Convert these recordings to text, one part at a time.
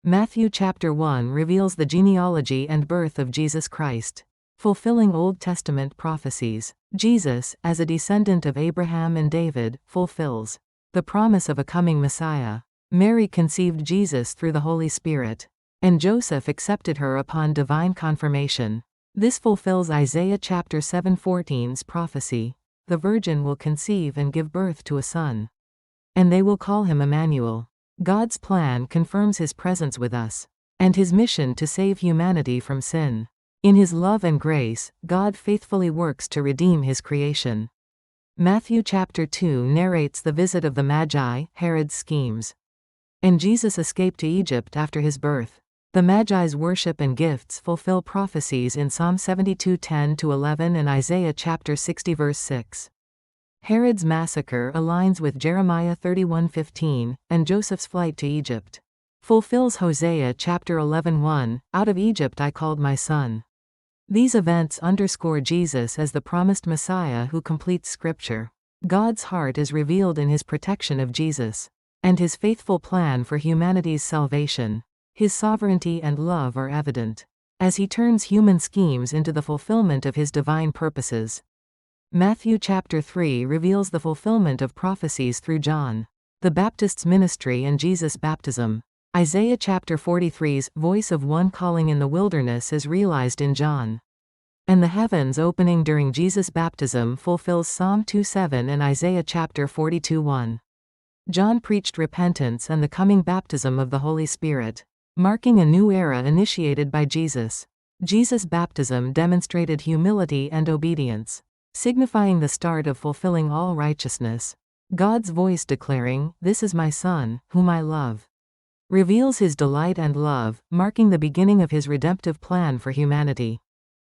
Matthew chapter 1 reveals the genealogy and birth of Jesus Christ, fulfilling Old Testament prophecies. Jesus, as a descendant of Abraham and David, fulfills the promise of a coming Messiah. Mary conceived Jesus through the Holy Spirit, and Joseph accepted her upon divine confirmation. This fulfills Isaiah chapter 7:14's prophecy. The virgin will conceive and give birth to a son, and they will call him Emmanuel. God's plan confirms his presence with us, and his mission to save humanity from sin. In his love and grace, God faithfully works to redeem his creation. Matthew chapter 2 narrates the visit of the Magi, Herod's schemes, and Jesus' escape to Egypt after his birth. The Magi's worship and gifts fulfill prophecies in Psalm 72:10-11 and Isaiah chapter 60 verse 6. Herod's massacre aligns with Jeremiah 31:15, and Joseph's flight to Egypt fulfills Hosea chapter 11:1, "Out of Egypt I called my son." These events underscore Jesus as the promised Messiah who completes Scripture. God's heart is revealed in his protection of Jesus, and his faithful plan for humanity's salvation. His sovereignty and love are evident, as he turns human schemes into the fulfillment of his divine purposes. Matthew chapter 3 reveals the fulfillment of prophecies through John the Baptist's ministry and Jesus' baptism. Isaiah chapter 43's voice of one calling in the wilderness is realized in John. And the heavens opening during Jesus' baptism fulfills Psalm 2:7 and Isaiah chapter 42:1. John preached repentance and the coming baptism of the Holy Spirit, marking a new era initiated by Jesus. Jesus' baptism demonstrated humility and obedience, signifying the start of fulfilling all righteousness. God's voice declaring, "This is my Son, whom I love," reveals his delight and love, marking the beginning of his redemptive plan for humanity.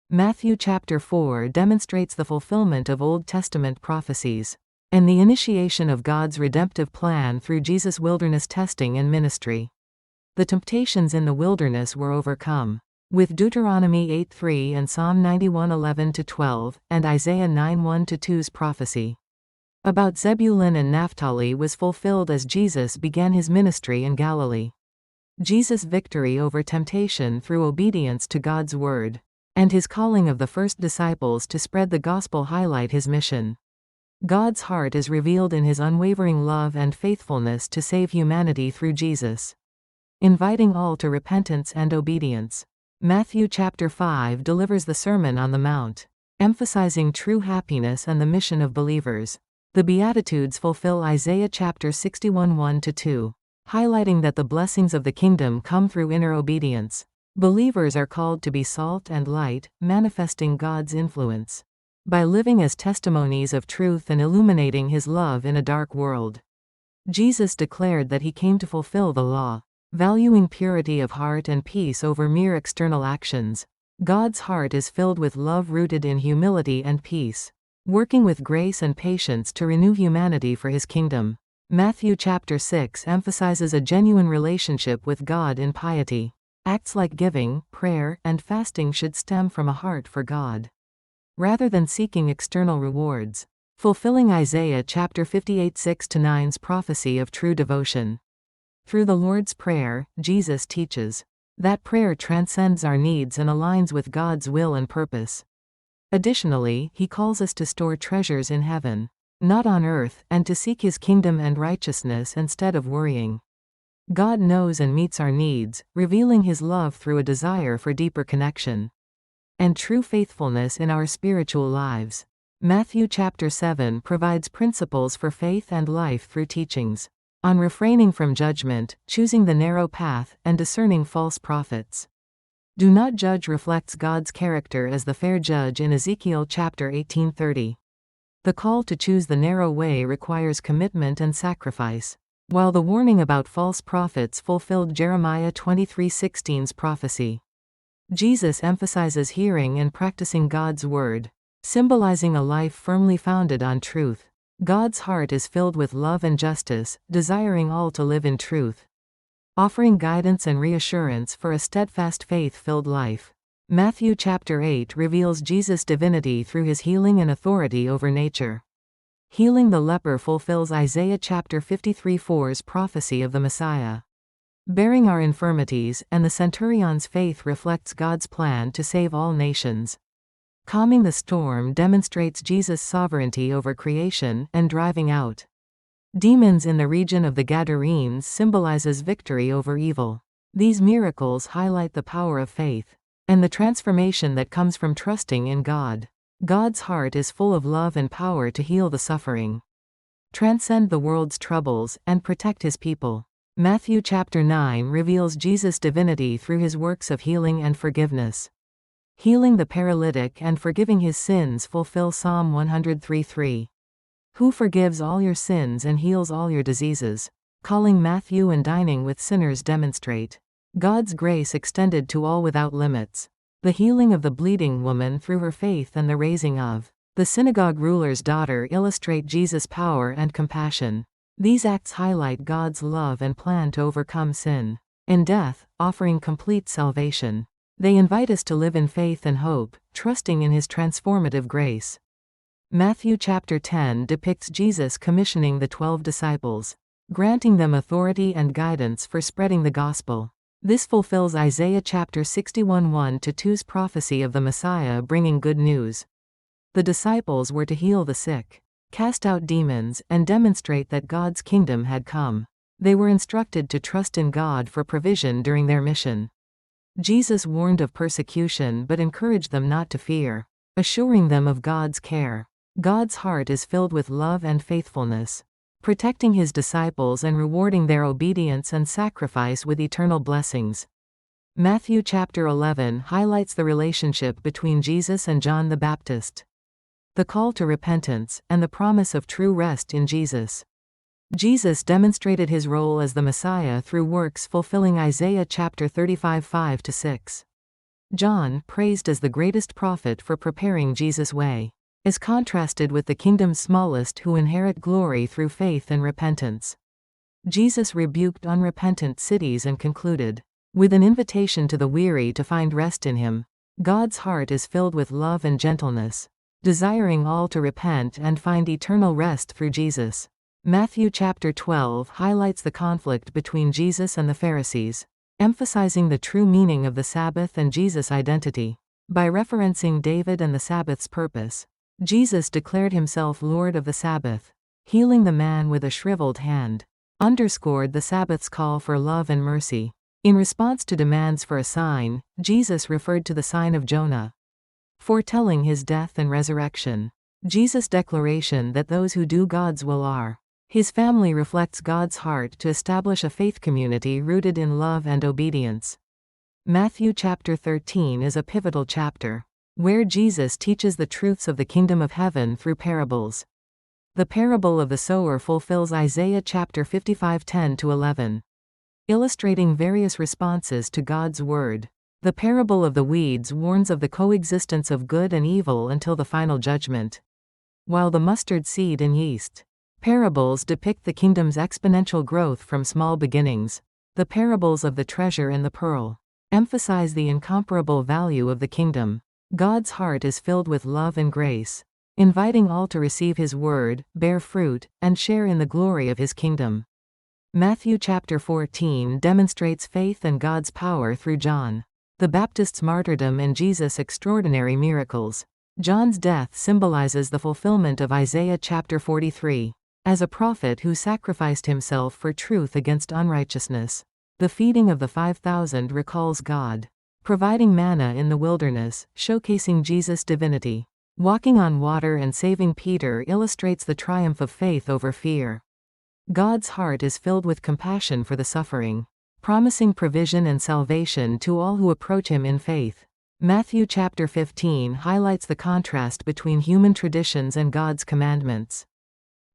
Matthew chapter 4 demonstrates the fulfillment of Old Testament prophecies, and the initiation of God's redemptive plan through Jesus' wilderness testing and ministry. The temptations in the wilderness were overcome, with Deuteronomy 8:3 and Psalm 91:11-12, and Isaiah 9:1-2's prophecy about Zebulun and Naphtali was fulfilled as Jesus began his ministry in Galilee. Jesus' victory over temptation through obedience to God's word, and his calling of the first disciples to spread the gospel highlight his mission. God's heart is revealed in his unwavering love and faithfulness to save humanity through Jesus, inviting all to repentance and obedience. Matthew chapter 5 delivers the Sermon on the Mount, emphasizing true happiness and the mission of believers. The Beatitudes fulfill Isaiah chapter 61:1-2, highlighting that the blessings of the kingdom come through inner obedience. Believers are called to be salt and light, manifesting God's influence by living as testimonies of truth and illuminating his love in a dark world. Jesus declared that he came to fulfill the law, valuing purity of heart and peace over mere external actions. God's heart is filled with love rooted in humility and peace, working with grace and patience to renew humanity for his kingdom. Matthew chapter 6 emphasizes a genuine relationship with God in piety. Acts like giving, prayer, and fasting should stem from a heart for God, rather than seeking external rewards, fulfilling Isaiah chapter 58:6-9's prophecy of true devotion. Through the Lord's Prayer, Jesus teaches that prayer transcends our needs and aligns with God's will and purpose. Additionally, he calls us to store treasures in heaven, not on earth, and to seek his kingdom and righteousness instead of worrying. God knows and meets our needs, revealing his love through a desire for deeper connection and true faithfulness in our spiritual lives. Matthew chapter 7 provides principles for faith and life through teachings on refraining from judgment, choosing the narrow path, and discerning false prophets. Do not judge reflects God's character as the fair judge in Ezekiel chapter 18:30. The call to choose the narrow way requires commitment and sacrifice, while the warning about false prophets fulfilled Jeremiah 23:16's prophecy. Jesus emphasizes hearing and practicing God's word, symbolizing a life firmly founded on truth. God's heart is filled with love and justice, desiring all to live in truth, offering guidance and reassurance for a steadfast faith-filled life. Matthew chapter 8 reveals Jesus' divinity through his healing and authority over nature. Healing the leper fulfills Isaiah chapter 53:4's prophecy of the Messiah. bearing our infirmities, and the centurion's faith reflects God's plan to save all nations. Calming the storm demonstrates Jesus' sovereignty over creation and driving out demons in the region of the Gadarenes symbolizes victory over evil. These miracles highlight the power of faith and the transformation that comes from trusting in God. God's heart is full of love and power to heal the suffering, transcend the world's troubles, and protect his people. Matthew chapter 9 reveals Jesus' divinity through his works of healing and forgiveness. Healing the paralytic and forgiving his sins fulfill Psalm 103:3. Who forgives all your sins and heals all your diseases. Calling Matthew and dining with sinners demonstrate God's grace extended to all without limits. The healing of the bleeding woman through her faith and the raising of the synagogue ruler's daughter illustrate Jesus' power and compassion. These acts highlight God's love and plan to overcome sin and death, offering complete salvation. They invite us to live in faith and hope, trusting in his transformative grace. Matthew chapter 10 depicts Jesus commissioning the 12 disciples, granting them authority and guidance for spreading the gospel. This fulfills Isaiah chapter 61:1-2's prophecy of the Messiah bringing good news. The disciples were to heal the sick, cast out demons, and demonstrate that God's kingdom had come. They were instructed to trust in God for provision during their mission. Jesus warned of persecution but encouraged them not to fear, assuring them of God's care. God's heart is filled with love and faithfulness, protecting his disciples and rewarding their obedience and sacrifice with eternal blessings. Matthew chapter 11 highlights the relationship between Jesus and John the Baptist, the call to repentance, and the promise of true rest in Jesus. Jesus demonstrated his role as the Messiah through works fulfilling Isaiah chapter 35:5-6. John, praised as the greatest prophet for preparing Jesus' way, is contrasted with the kingdom's smallest who inherit glory through faith and repentance. Jesus rebuked unrepentant cities and concluded with an invitation to the weary to find rest in him. God's heart is filled with love and gentleness, desiring all to repent and find eternal rest through Jesus. Matthew chapter 12 highlights the conflict between Jesus and the Pharisees, emphasizing the true meaning of the Sabbath and Jesus' identity. By referencing David and the Sabbath's purpose, Jesus declared himself Lord of the Sabbath. Healing the man with a shriveled hand underscored the Sabbath's call for love and mercy. In response to demands for a sign, Jesus referred to the sign of Jonah, foretelling his death and resurrection. Jesus' declaration that those who do God's will are his family reflects God's heart to establish a faith community rooted in love and obedience. Matthew chapter 13 is a pivotal chapter, where Jesus teaches the truths of the kingdom of heaven through parables. The parable of the sower fulfills Isaiah chapter 55:10-11, illustrating various responses to God's word. The parable of the weeds warns of the coexistence of good and evil until the final judgment, while the mustard seed and yeast parables depict the kingdom's exponential growth from small beginnings. The parables of the treasure and the pearl emphasize the incomparable value of the kingdom. God's heart is filled with love and grace, inviting all to receive his word, bear fruit, and share in the glory of his kingdom. Matthew chapter 14 demonstrates faith and God's power through John the Baptist's martyrdom and Jesus' extraordinary miracles. John's death symbolizes the fulfillment of Isaiah chapter 43. As a prophet who sacrificed himself for truth against unrighteousness. The feeding of the 5,000 recalls God providing manna in the wilderness, showcasing Jesus' divinity. Walking on water and saving Peter illustrates the triumph of faith over fear. God's heart is filled with compassion for the suffering, promising provision and salvation to all who approach him in faith. Matthew chapter 15 highlights the contrast between human traditions and God's commandments,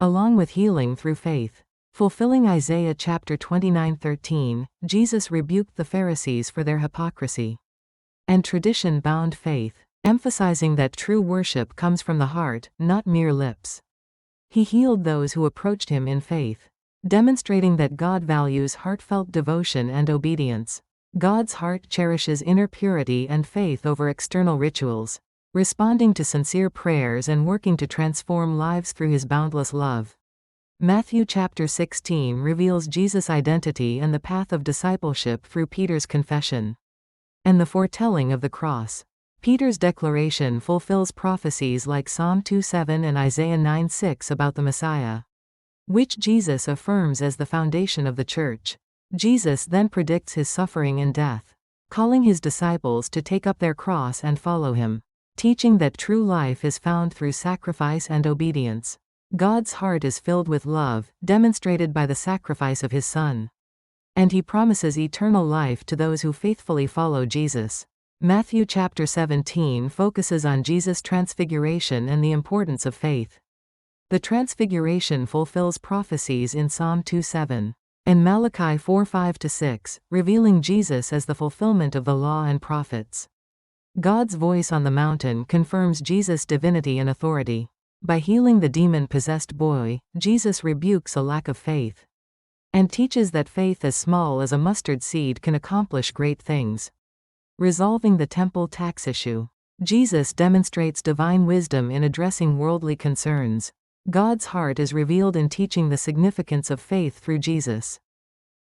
along with healing through faith. Fulfilling Isaiah chapter 29:13, Jesus rebuked the Pharisees for their hypocrisy and tradition-bound faith, emphasizing that true worship comes from the heart, not mere lips. He healed those who approached him in faith, demonstrating that God values heartfelt devotion and obedience. God's heart cherishes inner purity and faith over external rituals, responding to sincere prayers and working to transform lives through his boundless love. Matthew chapter 16 reveals Jesus' identity and the path of discipleship through Peter's confession and the foretelling of the cross. Peter's declaration fulfills prophecies like Psalm 2:7 and Isaiah 9:6 about the Messiah, which Jesus affirms as the foundation of the church. Jesus then predicts his suffering and death, calling his disciples to take up their cross and follow him, teaching that true life is found through sacrifice and obedience. God's heart is filled with love, demonstrated by the sacrifice of his Son, and he promises eternal life to those who faithfully follow Jesus. Matthew chapter 17 focuses on Jesus' transfiguration and the importance of faith. The Transfiguration fulfills prophecies in Psalm 2:7 and Malachi 4:5-6, revealing Jesus as the fulfillment of the law and prophets. God's voice on the mountain confirms Jesus' divinity and authority. By healing the demon-possessed boy, Jesus rebukes a lack of faith and teaches that faith as small as a mustard seed can accomplish great things. Resolving the temple tax issue, Jesus demonstrates divine wisdom in addressing worldly concerns. God's heart is revealed in teaching the significance of faith through Jesus,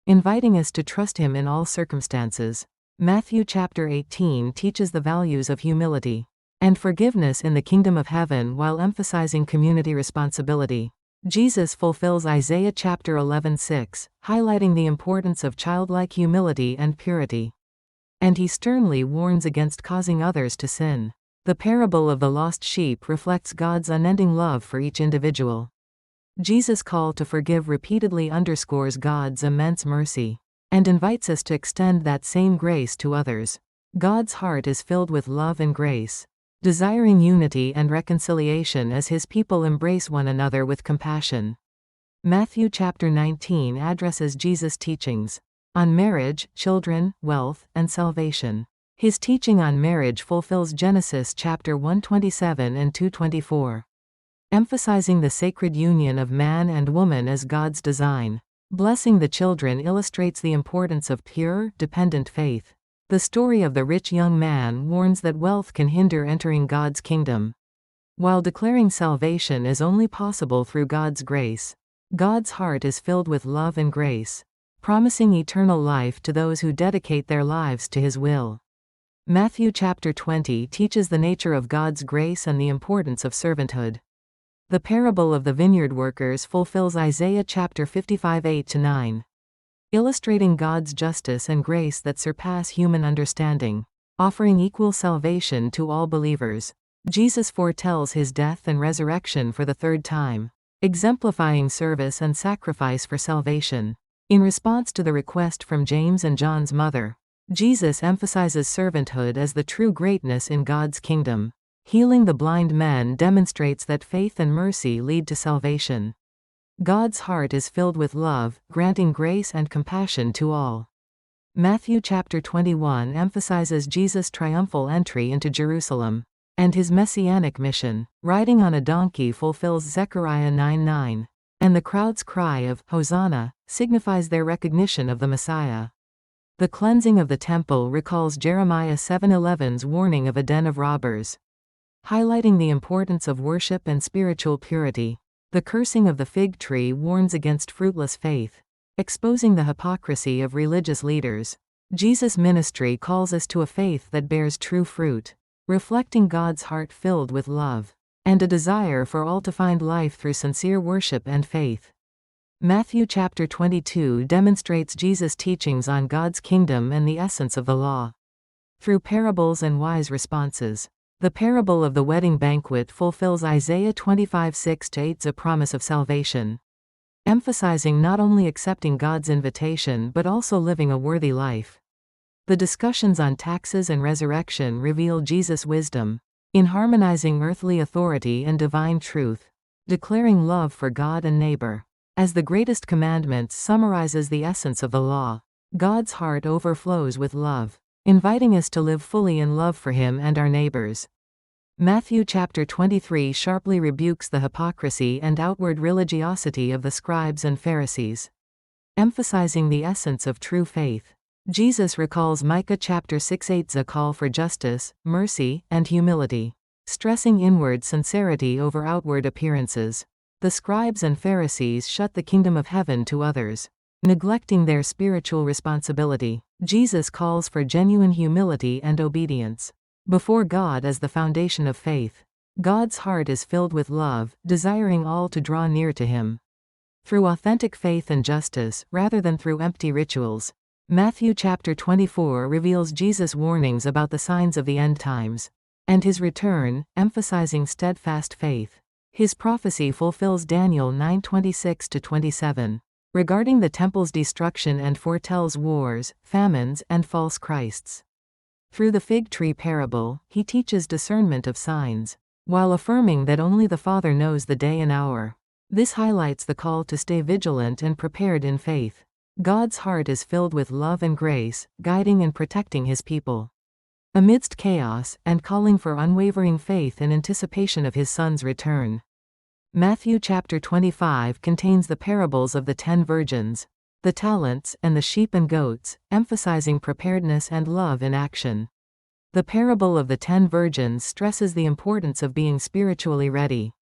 inviting us to trust him in all circumstances. Matthew chapter 18 teaches the values of humility and forgiveness in the kingdom of heaven while emphasizing community responsibility. Jesus fulfills Isaiah chapter 11:6, highlighting the importance of childlike humility and purity. And he sternly warns against causing others to sin. The parable of the lost sheep reflects God's unending love for each individual. Jesus' call to forgive repeatedly underscores God's immense mercy and invites us to extend that same grace to others. God's heart is filled with love and grace, desiring unity and reconciliation as his people embrace one another with compassion. Matthew chapter 19 addresses Jesus' teachings on marriage, children, wealth, and salvation. His teaching on marriage fulfills Genesis chapter 1:27 and 2:24, emphasizing the sacred union of man and woman as God's design. Blessing the children illustrates the importance of pure, dependent faith. The story of the rich young man warns that wealth can hinder entering God's kingdom, while declaring salvation is only possible through God's grace. God's heart is filled with love and grace, promising eternal life to those who dedicate their lives to his will. Matthew chapter 20 teaches the nature of God's grace and the importance of servanthood. The parable of the vineyard workers fulfills Isaiah chapter 55:8-9. Illustrating God's justice and grace that surpass human understanding, offering equal salvation to all believers. Jesus foretells his death and resurrection for the third time, exemplifying service and sacrifice for salvation. In response to the request from James and John's mother, Jesus emphasizes servanthood as the true greatness in God's kingdom. Healing the blind men demonstrates that faith and mercy lead to salvation. God's heart is filled with love, granting grace and compassion to all. Matthew chapter 21 emphasizes Jesus' triumphal entry into Jerusalem and his messianic mission. Riding on a donkey fulfills Zechariah 9:9, and the crowd's cry of Hosanna signifies their recognition of the Messiah. The cleansing of the temple recalls Jeremiah 7:11's warning of a den of robbers, highlighting the importance of worship and spiritual purity. The cursing of the fig tree warns against fruitless faith, exposing the hypocrisy of religious leaders. Jesus' ministry calls us to a faith that bears true fruit, reflecting God's heart filled with love and a desire for all to find life through sincere worship and faith. Matthew chapter 22 demonstrates Jesus' teachings on God's kingdom and the essence of the law through parables and wise responses. The parable of the wedding banquet fulfills Isaiah 25:6-8's a promise of salvation, emphasizing not only accepting God's invitation but also living a worthy life. The discussions on taxes and resurrection reveal Jesus' wisdom in harmonizing earthly authority and divine truth, declaring love for God and neighbor. As the greatest commandment summarizes the essence of the law, God's heart overflows with love, inviting us to live fully in love for him and our neighbors. Matthew chapter 23 sharply rebukes the hypocrisy and outward religiosity of the scribes and Pharisees, emphasizing the essence of true faith. Jesus recalls Micah chapter 6:8's a call for justice, mercy, and humility, stressing inward sincerity over outward appearances. The scribes and Pharisees shut the kingdom of heaven to others, neglecting their spiritual responsibility. Jesus calls for genuine humility and obedience before God as the foundation of faith. God's heart is filled with love, desiring all to draw near to Him through authentic faith and justice, rather than through empty rituals. Matthew chapter 24 reveals Jesus' warnings about the signs of the end times and His return, emphasizing steadfast faith. His prophecy fulfills Daniel 9:26-27 regarding the temple's destruction and foretells wars, famines, and false Christs. Through the fig tree parable, He teaches discernment of signs, while affirming that only the Father knows the day and hour. This highlights the call to stay vigilant and prepared in faith. God's heart is filled with love and grace, guiding and protecting His people amidst chaos, and calling for unwavering faith in anticipation of His Son's return. Matthew chapter 25 contains the parables of the 10 virgins, the talents, and the sheep and goats, emphasizing preparedness and love in action. The parable of the 10 virgins stresses the importance of being spiritually ready,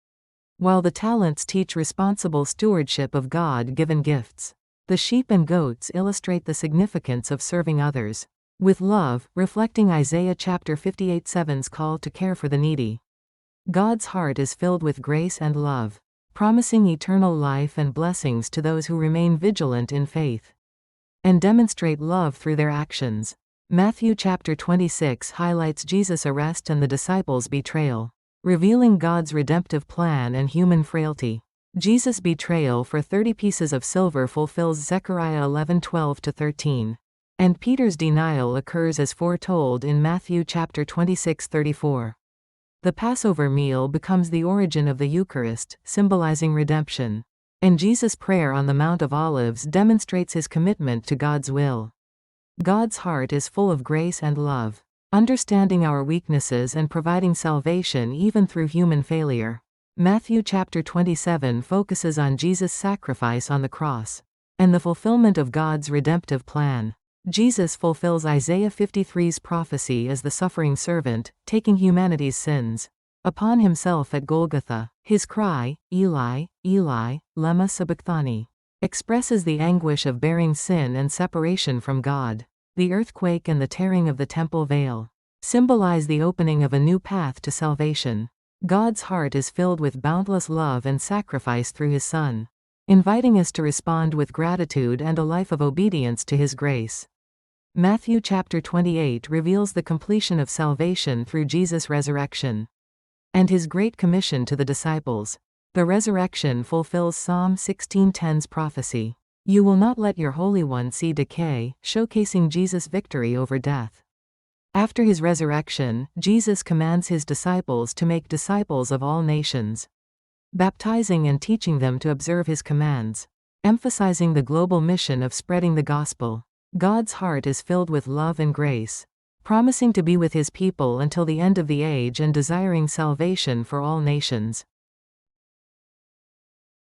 while the talents teach responsible stewardship of God-given gifts. The sheep and goats illustrate the significance of serving others with love, reflecting Isaiah chapter 58:7's call to care for the needy. God's heart is filled with grace and love, promising eternal life and blessings to those who remain vigilant in faith and demonstrate love through their actions. Matthew chapter 26 highlights Jesus' arrest and the disciples' betrayal, revealing God's redemptive plan and human frailty. Jesus' betrayal for 30 pieces of silver fulfills Zechariah 11:12-13, and Peter's denial occurs as foretold in Matthew chapter 26:34. The Passover meal becomes the origin of the Eucharist, symbolizing redemption, and Jesus' prayer on the Mount of Olives demonstrates His commitment to God's will. God's heart is full of grace and love, understanding our weaknesses and providing salvation even through human failure. Matthew chapter 27 focuses on Jesus' sacrifice on the cross and the fulfillment of God's redemptive plan. Jesus fulfills Isaiah 53's prophecy as the suffering servant, taking humanity's sins upon Himself at Golgotha. His cry, "Eli, Eli, lema sabachthani," expresses the anguish of bearing sin and separation from God. The earthquake and the tearing of the temple veil symbolize the opening of a new path to salvation. God's heart is filled with boundless love and sacrifice through His Son, inviting us to respond with gratitude and a life of obedience to His grace. Matthew chapter 28 reveals the completion of salvation through Jesus' resurrection and His great commission to the disciples. The resurrection fulfills Psalm 16:10's prophecy, "You will not let your Holy One see decay," showcasing Jesus' victory over death. After His resurrection, Jesus commands His disciples to make disciples of all nations, baptizing and teaching them to observe His commands, emphasizing the global mission of spreading the gospel. God's heart is filled with love and grace, promising to be with His people until the end of the age and desiring salvation for all nations.